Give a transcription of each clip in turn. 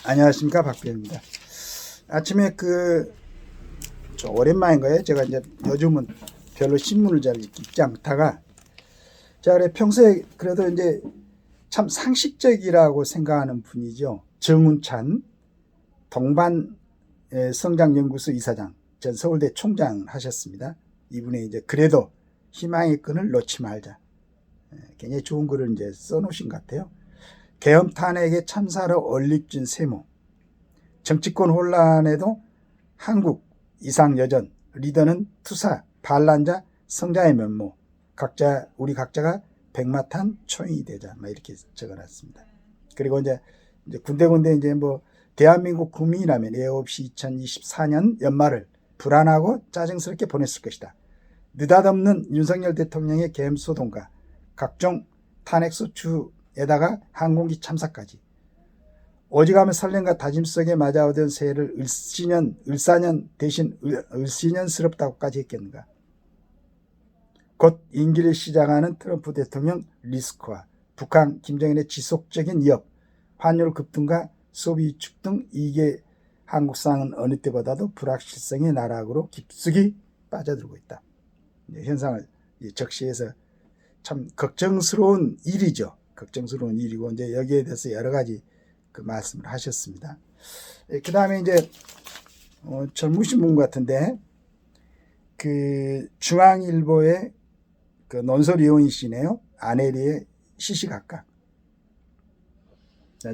안녕하십니까, 박병입니다. 아침에 좀 오랜만인 거예요. 제가 이제 요즘은 별로 신문을 잘 읽지 않다가, 제가 그래 평소에 그래도 이제 참 상식적이라고 생각하는 분이죠. 정운찬 동반 성장연구소 이사장, 전 서울대 총장 하셨습니다. 이분이 이제 그래도 희망의 끈을 놓지 말자, 굉장히 좋은 글을 이제 써놓으신 것 같아요. 계엄 탄핵에 참사로 얼립진 세모, 정치권 혼란에도 한국 이상 여전, 리더는 투사, 반란자, 성자의 면모, 우리 각자가 백마탄 초인이 되자, 이렇게 적어놨습니다. 그리고 이제 군데군데 이제 대한민국 국민이라면 예 없이 2024년 연말을 불안하고 짜증스럽게 보냈을 것이다. 느닷없는 윤석열 대통령의 계엄 소동과 각종 탄핵 소추에다가 항공기 참사까지 오직하면 설렘과 다짐 속에 맞아오던 새해를 을사년 대신 을씨년스럽다고까지 했겠는가. 곧 임기를 시작하는 트럼프 대통령 리스크와 북한 김정은의 지속적인 위협, 환율 급등과 소비 위축 등 이게 한국상은 어느 때보다도 불확실성의 나락으로 깊숙이 빠져들고 있다. 현상을 적시해서 참 걱정스러운 일이죠. 걱정스러운 일이고 이제 여기에 대해서 여러 가지 말씀을 하셨습니다. 그 다음에 이제 젊으신 분 같은데 중앙일보의 논설위원이시네요. 아내리의 시시각각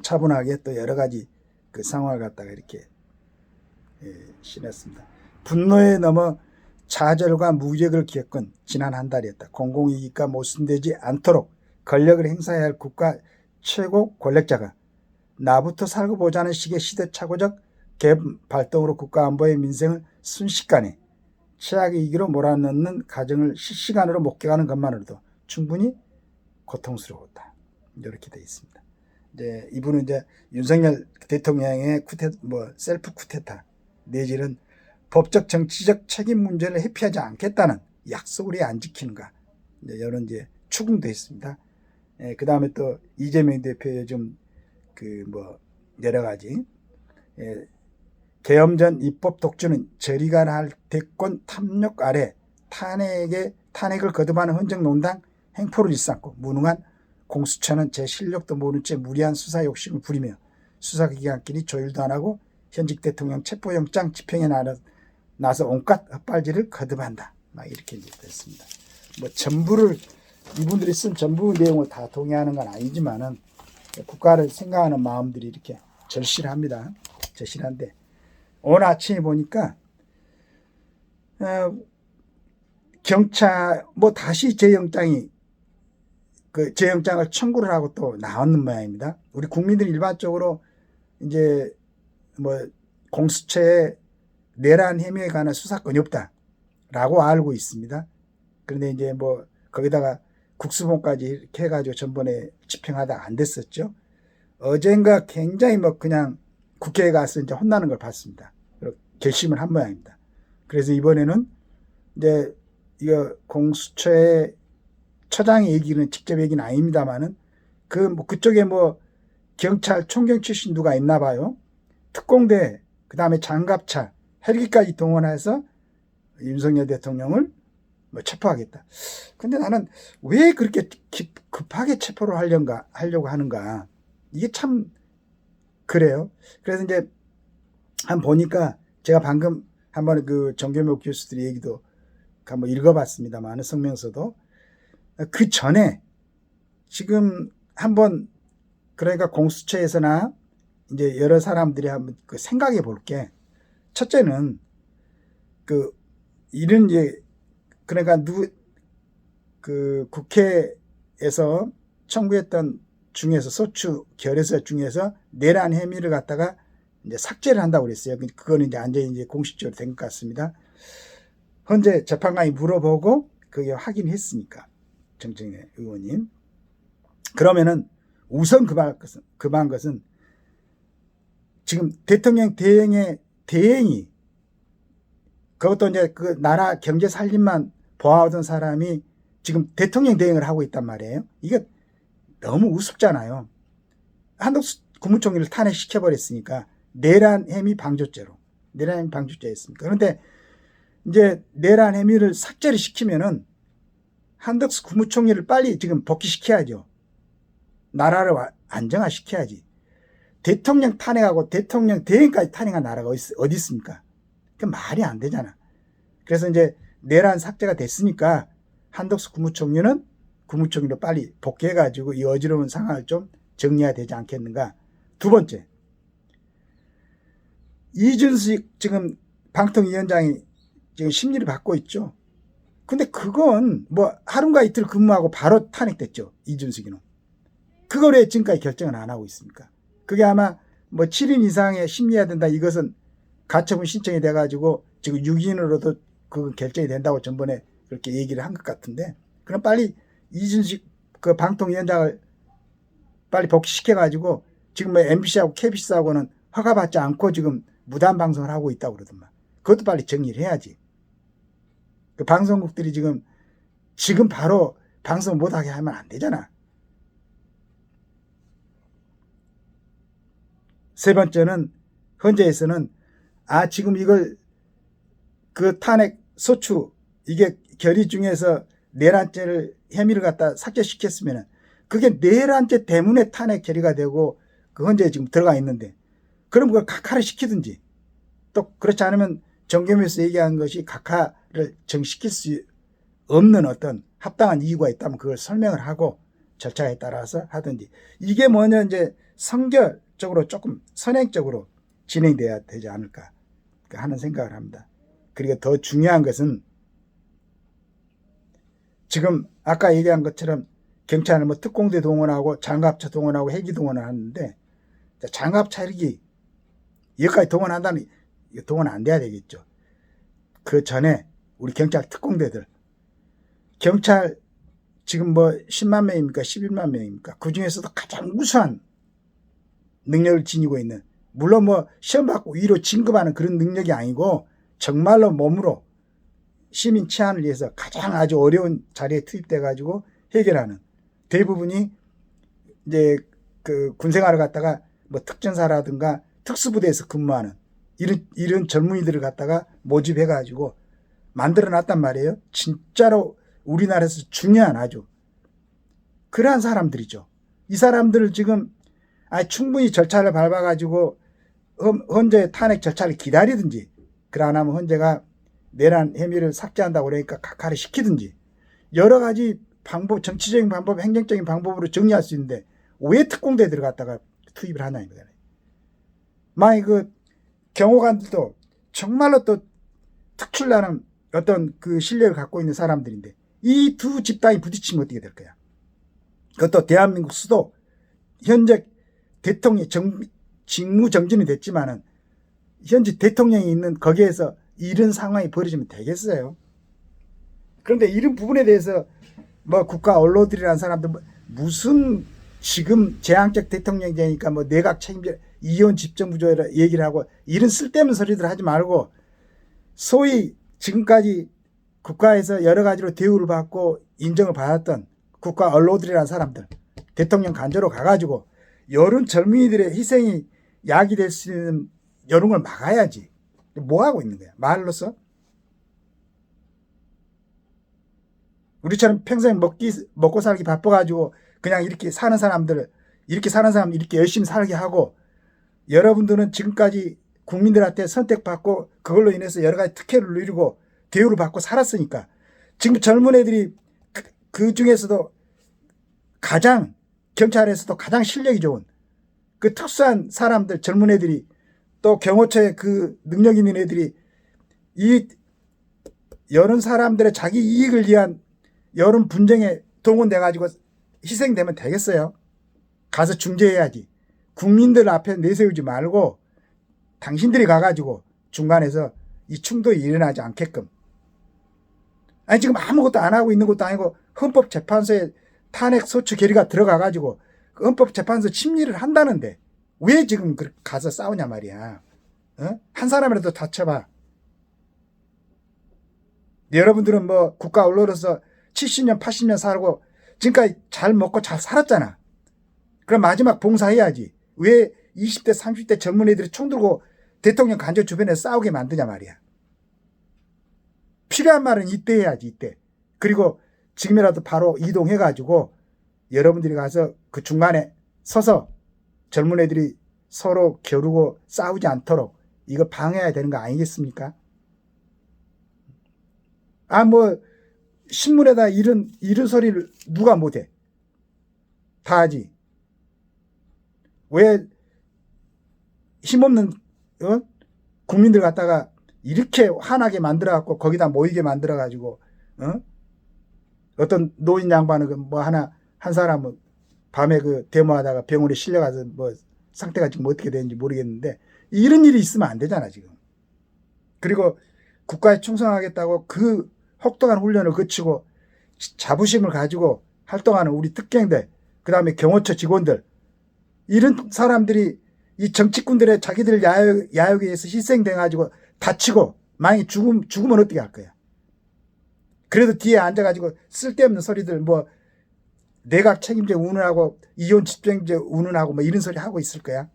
차분하게 또 여러 가지 상황을 갖다가 이렇게 실었습니다. 분노에 넘어 좌절과 무력을 겪은 지난 한 달이었다. 공공이익과 모순되지 않도록 권력을 행사해야 할 국가 최고 권력자가 나부터 살고 보자는 식의 시대착오적 개혁 발동으로 국가안보의 민생을 순식간에 최악의 위기로 몰아넣는 과정을 실시간으로 목격하는 것만으로도 충분히 고통스러웠다. 이렇게 되어 있습니다. 이제 이분은 이제 윤석열 대통령의 셀프 쿠데타 내지는 법적 정치적 책임 문제를 회피하지 않겠다는 약속을 왜 안 지키는가, 이런 이제 추궁도 했습니다. 그 다음에 또 이재명 대표의 좀 여러 가지 계엄 전 입법 독주는 저리가 날 대권 탐욕 아래 탄핵을 거듭하는 헌정 농단 행포를 일삼고 무능한 공수처는 제 실력도 모른 채 무리한 수사 욕심을 부리며 수사기관끼리 조율도 안 하고 현직 대통령 체포영장 집행에 나서 온갖 헛발질을 거듭한다. 이렇게 이제 됐습니다. 전부를 이분들이 쓴 전부 내용을 다 동의하는 건 아니지만은 국가를 생각하는 마음들이 이렇게 절실합니다. 절실한데 오늘 아침에 보니까 경찰 다시 재영장을 청구를 하고 또 나왔는 모양입니다. 우리 국민들이 일반적으로 이제 공수처에 내란 혐의에 관한 수사권이 없다라고 알고 있습니다. 그런데 이제 거기다가 국수본까지 이렇게 해가지고 전번에 집행하다가 안 됐었죠. 어젠가 굉장히 그냥 국회에 가서 이제 혼나는 걸 봤습니다. 결심을 한 모양입니다. 그래서 이번에는 이제 이거 공수처의 처장의 얘기는 직접 얘기는 아닙니다만은 그쪽에 경찰 총경 출신 누가 있나 봐요. 특공대, 그 다음에 장갑차, 헬기까지 동원해서 윤석열 대통령을 체포하겠다. 근데 나는 왜 그렇게 급하게 체포를 하려고 하는가. 이게 참 그래요. 그래서 이제 한번 보니까 제가 방금 한번 정교묘 교수들의 얘기도 한번 읽어봤습니다만 성명서도 그 전에 지금 한번 그러니까 공수처에서나 이제 여러 사람들이 한번 생각해 볼게. 첫째는 이런 이제 그러니까 국회에서 청구했던 중에서 소추 결의서 중에서 내란 혐의를 갖다가 이제 삭제를 한다고 그랬어요. 그거는 이제 완전히 이제 공식적으로 된 것 같습니다. 현재 재판관이 물어보고 그게 확인했으니까 정청래 의원님. 그러면은 우선 급한 것은 지금 대통령 대행이 그것도 이제 나라 경제 살림만 보아오던 사람이 지금 대통령 대행을 하고 있단 말이에요. 이게 너무 우습잖아요. 국무총리를 탄핵시켜버렸으니까 내란 혐의 방조죄로 내란 혐의 방조죄였습니까? 그런데 이제 내란 혐의를 삭제를 시키면은 한덕수 국무총리를 빨리 지금 복귀시켜야죠. 나라를 안정화시켜야지. 대통령 탄핵하고 대통령 대행까지 탄핵한 나라가 어디 있습니까? 그 말이 안 되잖아. 그래서 이제 내란 삭제가 됐으니까 한덕수 국무총리는 국무총리로 빨리 복귀해가지고 이 어지러운 상황을 좀 정리해야 되지 않겠는가. 두 번째, 이준석 지금 방통위원장이 지금 심리를 받고 있죠. 근데 그건 뭐 하루가 이틀 근무하고 바로 탄핵됐죠. 이준석이는. 그걸 왜 지금까지 결정을 안 하고 있습니까? 그게 아마 뭐 7인 이상의 심리해야 된다. 이것은 가처분 신청이 돼가지고 지금 6인으로도 그 결정이 된다고 전번에 그렇게 얘기를 한 것 같은데, 그럼 빨리 이준석 그 방통위원장을 빨리 복귀시켜가지고 지금 뭐 MBC하고 KBS하고는 허가받지 않고 지금 무단 방송을 하고 있다고 그러더만. 그것도 빨리 정리를 해야지. 그 방송국들이 지금 바로 방송 못하게 하면 안 되잖아. 세 번째는 헌재에서는 지금 이걸 그 탄핵 소추 이게 결의 중에서 내란죄를 혐의를 갖다 삭제시켰으면 그게 내란죄 때문에 탄핵 결의가 되고 그 헌재에 지금 들어가 있는데, 그럼 그걸 각하를 시키든지, 또 그렇지 않으면 정경에서 얘기한 것이 각하를 정시킬 수 없는 어떤 합당한 이유가 있다면 그걸 설명을 하고 절차에 따라서 하든지, 이게 뭐냐 이제 성결적으로 조금 선행적으로 진행돼야 되지 않을까 하는 생각을 합니다. 그리고 더 중요한 것은 지금 아까 얘기한 것처럼 경찰은 뭐 특공대 동원하고 장갑차 동원하고 헬기 동원을 하는데, 장갑 차리기 여기까지 동원한다면 동원 안 돼야 되겠죠. 그 전에 우리 경찰 특공대들, 경찰 지금 뭐 10만 명입니까 11만 명입니까? 그 중에서도 가장 우수한 능력을 지니고 있는, 물론 뭐 시험 받고 위로 진급하는 그런 능력이 아니고 정말로 몸으로 시민 치안을 위해서 가장 아주 어려운 자리에 투입돼 가지고 해결하는, 대부분이 이제 그 군생활을 갖다가 뭐 특전사라든가 특수부대에서 근무하는 이런 젊은이들을 갖다가 모집해 가지고 만들어 놨단 말이에요. 진짜로 우리나라에서 중요한 아주 그러한 사람들이죠. 이 사람들을 지금 충분히 절차를 밟아 가지고 헌재 탄핵 절차를 기다리든지, 그러나면 헌재가 내란 혐의를 삭제한다고 그러니까 각하를 시키든지, 여러 가지 방법, 정치적인 방법, 행정적인 방법으로 정리할 수 있는데 왜 특공대 들어갔다가 투입을 하냐 이거잖아요. 만약 그 경호관들도 정말로 또 특출나는 어떤 그 실력을 갖고 있는 사람들인데 이 두 집단이 부딪히면 어떻게 될 거야? 그것도 대한민국 수도 현재 대통령 직무 정진이 됐지만은 현재 대통령이 있는 거기에서 이런 상황이 벌어지면 되겠어요? 그런데 이런 부분에 대해서 뭐 국가 언론들이라는 사람들 무슨 지금 재앙적 대통령이 되니까 뭐 내각 책임자 이혼 집정부조라 얘기를 하고 이런 쓸데없는 소리들 하지 말고, 소위 지금까지 국가에서 여러 가지로 대우를 받고 인정을 받았던 국가 언론들이라는 사람들, 대통령 간저로 가가지고 여론 젊은이들의 희생이 야기될 수 있는 여론을 막아야지. 뭐 하고 있는 거야? 말로써? 우리처럼 평생 먹고 살기 바빠가지고 그냥 이렇게 사는 사람들 이렇게 열심히 살게 하고, 여러분들은 지금까지 국민들한테 선택받고 그걸로 인해서 여러 가지 특혜를 누리고 대우를 받고 살았으니까, 지금 젊은 애들이 그 중에서도 가장 경찰에서도 가장 실력이 좋은 그 특수한 사람들, 젊은 애들이 또 경호처에 그 능력 있는 애들이 이 여러 사람들의 자기 이익을 위한 여론 분쟁에 동원돼 가지고 희생되면 되겠어요? 가서 중재해야지. 국민들 앞에 내세우지 말고 당신들이 가가지고 중간에서 이 충돌이 일어나지 않게끔. 지금 아무것도 안 하고 있는 것도 아니고 헌법재판소에 탄핵 소추 결의가 들어가가지고 헌법재판소 심리를 한다는데 왜 지금 가서 싸우냐 말이야. 한 사람이라도 다쳐봐. 여러분들은 뭐 국가 언론으로서 70년 80년 살고 지금까지 잘 먹고 잘 살았잖아. 그럼 마지막 봉사해야지. 왜 20대 30대 젊은 애들이 총 들고 대통령 관저 주변에 싸우게 만드냐 말이야. 필요한 말은 이때 해야지, 이때. 그리고 지금이라도 바로 이동해가지고 여러분들이 가서 그 중간에 서서 젊은 애들이 서로 겨루고 싸우지 않도록 이거 방해해야 되는 거 아니겠습니까? 뭐 신문에다 이런 소리를 누가 못해? 다 하지. 왜 힘없는 국민들 갖다가 이렇게 화나게 만들어갖고 거기다 모이게 만들어가지고 어떤 노인 양반은 뭐 한 사람은 밤에 그 데모하다가 병원에 실려가서 뭐 상태가 지금 어떻게 되는지 모르겠는데 이런 일이 있으면 안 되잖아 지금. 그리고 국가에 충성하겠다고 그 혹독한 훈련을 거치고 자부심을 가지고 활동하는 우리 특경들, 그 다음에 경호처 직원들, 이런 사람들이 이 정치꾼들의 자기들 야욕에 의해서 희생돼가지고 다치고 만약에 죽으면 어떻게 할 거야? 그래도 뒤에 앉아가지고 쓸데없는 소리들 뭐 내각 책임제 운운하고 이혼 집행제 운운하고 뭐 이런 소리 하고 있을 거야.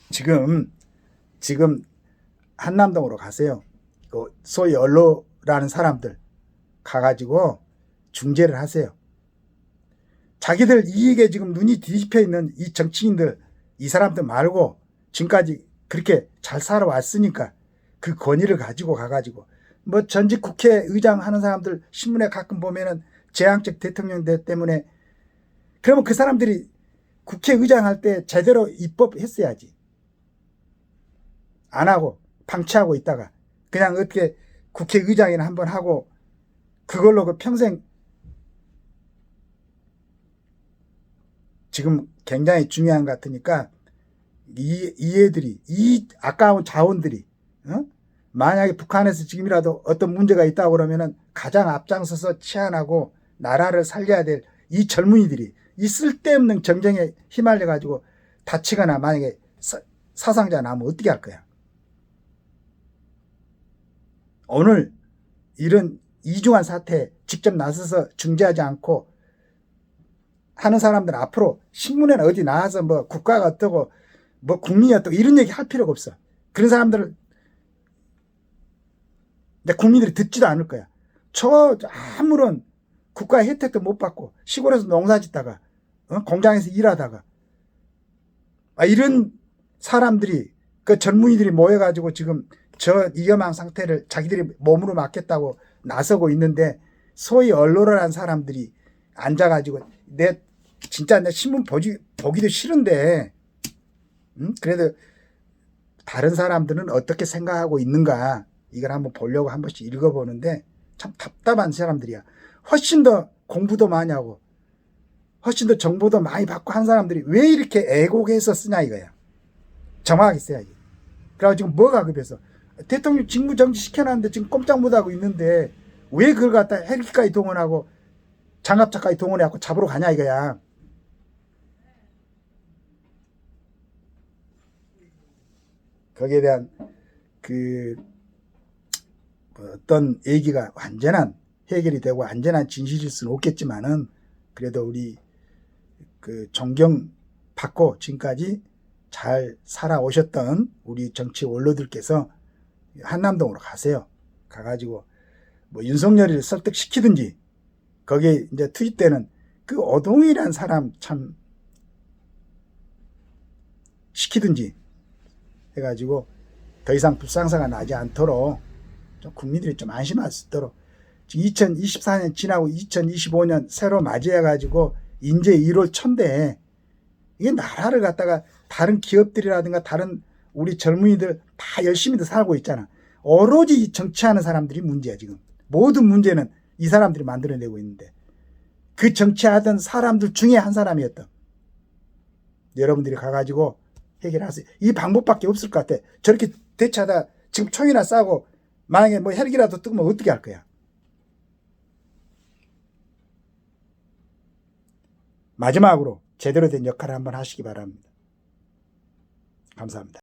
지금 한남동으로 가세요. 그 소위 언로라는 사람들 가가지고 중재를 하세요. 자기들 이익에 지금 눈이 뒤집혀 있는 이 정치인들, 이 사람들 말고 지금까지 그렇게 잘 살아왔으니까 그 권위를 가지고 가가지고 뭐 전직 국회의장 하는 사람들 신문에 가끔 보면은 재앙적 대통령 때문에, 그러면 그 사람들이 국회의장 할 때 제대로 입법했어야지. 안 하고 방치하고 있다가 그냥 어떻게 국회의장이나 한번 하고 그걸로 그 평생. 지금 굉장히 중요한 것 같으니까 이 애들이, 이 아까운 자원들이 만약에 북한에서 지금이라도 어떤 문제가 있다고 그러면은 가장 앞장서서 치안하고 나라를 살려야 될 이 젊은이들이 이 쓸데없는 정쟁에 휘말려 가지고 다치거나 만약에 사상자 나면 어떻게 할 거야? 오늘 이런 이중한 사태에 직접 나서서 중재하지 않고 하는 사람들은 앞으로 신문에는 어디 나와서 뭐 국가가 어떠고 뭐 국민이 어떠고 이런 얘기 할 필요가 없어. 그런 사람들을 국민들이 듣지도 않을 거야. 아무런 국가의 혜택도 못 받고 시골에서 농사 짓다가 공장에서 일하다가 이런 사람들이, 그 젊은이들이 모여가지고 지금 저 위험한 상태를 자기들이 몸으로 맡겠다고 나서고 있는데 소위 언론이라는 사람들이 앉아가지고 진짜 내 신문 보기도 싫은데 그래도 다른 사람들은 어떻게 생각하고 있는가 이걸 한번 보려고 한 번씩 읽어보는데 참 답답한 사람들이야. 훨씬 더 공부도 많이 하고 훨씬 더 정보도 많이 받고 한 사람들이 왜 이렇게 애곡해서 쓰냐 이거야. 정확하게 써야지. 그래서 지금 뭐가 급해서 대통령 직무 정지 시켜놨는데 지금 꼼짝 못하고 있는데 왜 그걸 갖다 헬기까지 동원하고 장갑차까지 동원해갖고 잡으러 가냐 이거야. 거기에 대한 어떤 얘기가 완전한 해결이 되고 완전한 진실일 수는 없겠지만은 그래도 우리 존경받고 지금까지 잘 살아오셨던 우리 정치 원로들께서 한남동으로 가세요. 가가지고 뭐 윤석열이를 설득시키든지 거기에 이제 투입되는 그 오동이라는 사람 참 시키든지 해가지고 더 이상 불상사가 나지 않도록 좀 국민들이 좀 안심할 수 있도록 지금 2024년 지나고 2025년 새로 맞이해가지고 인재 1월 초인데 이게 나라를 갖다가 다른 기업들이라든가 다른 우리 젊은이들 다 열심히도 살고 있잖아. 오로지 정치하는 사람들이 문제야 지금. 모든 문제는 이 사람들이 만들어내고 있는데 그 정치하던 사람들 중에 한 사람이었던 여러분들이 가가지고 해결하세요. 이 방법밖에 없을 것 같아. 저렇게 대처하다 지금 총이나 쏴고 만약에 뭐 헬기라도 뜨면 어떻게 할 거야? 마지막으로 제대로 된 역할을 한번 하시기 바랍니다. 감사합니다.